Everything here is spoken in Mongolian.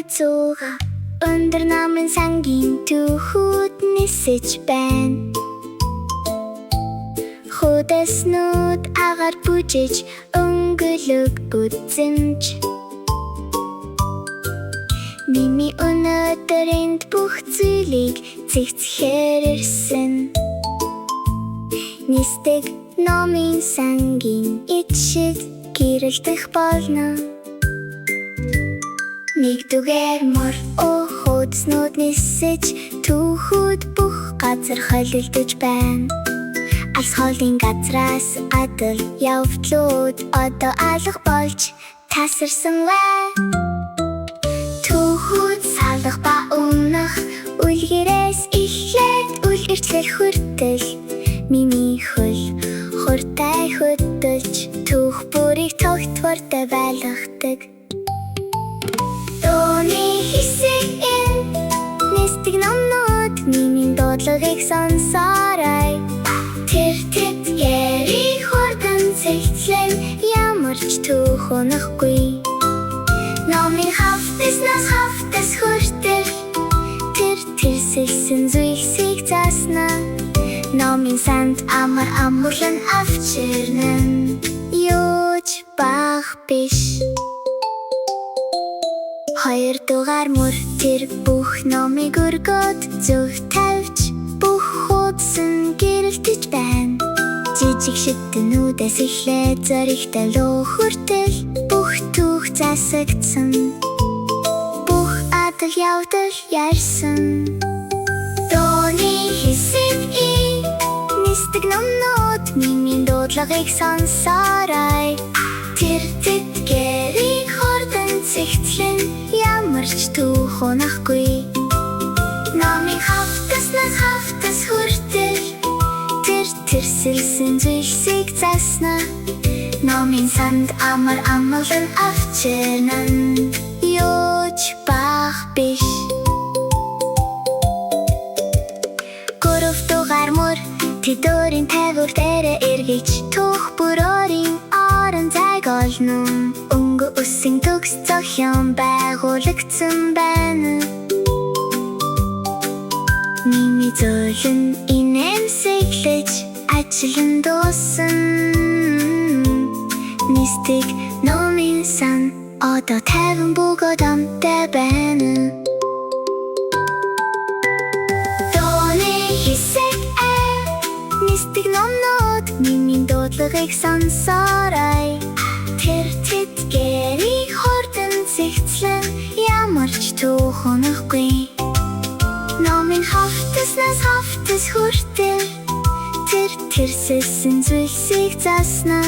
цууга өндөр намын сангийн түүхүүд нисэж байна. Худаснууд агаар бүжиж өнгөлөг үзэмж. Мими өнөөдөр энд бүх зүйлийг цэгцхээр ирсэн. Нисдэг номын сангийн ичшид гэрэлдэх болно. Нэгдүгээр мөр худаснууд нисэж түүхүүд бүх газар холилдож байна. Алс хоолын газраас адал явдлууд одоо алга болж тасарсан байна. Түүхүүд салах ба өмнөх үлгэрээс эхлээд үлгэрчлэл хүртэл Мими хөл хуртай хөдөлж түүх бүрийг тогтвортой байлгадаг. Дууны хэсэг энэ нисдэг номнууд Мимийн дуудлагыг сонсоорой. Тэр тэтгэрийг хурдан цэгцлэн ямар ч түүх унахгүй. Номын хавтаснаас хавтас хүртэл тэр сэлсэн зүйлсийг заасна. Номын санд амар амурлан авчирнан юуч бах биш. Хоёрдугаар мөр тэр бүх номыг өргөд зөв тавьж бүх хуудсан гэрэлтэж байна. Жижиг шиднүүдээс эхлээд зоригтой луу хүртэл бүх түүх засагдсан. Бүх адал явдал ярьсан. Дууны хэсэг нисдэг номнууд Мимийн дуудлагыг сонсоорой. Тэр тэтгэрийг хурдан цэгцлэн ямар ч түүх унахгүй. Номын хавтаснаас хавтас хүртэл тэр сэлсэн зүйлсийг заасна. Номын санд амар амгалан авчирнан юуч бах биш. Гуравдугаар мөр тэдүүрийн тайвуур дээрээ эргэж түүх бүрөөрийн орон зайг олно. Өнгө үсийн төгс зохион байгуулагдсан байна. Мими зөөлөн инээмсэглэж ажлан дууссан. Нисдэг номын сан одоо 50 бөгөөд амтай байна. Дууны хэсэг нисдэг номнууд Мимийн дуудлагыг сонсоорой. Тэр тэтгэрийг хурдан цэгцлэн ямар ч түүх унахгүй. Номын хавтаснаас хавтас хүртэл тэр сэлсэн зүйлсийг заасна.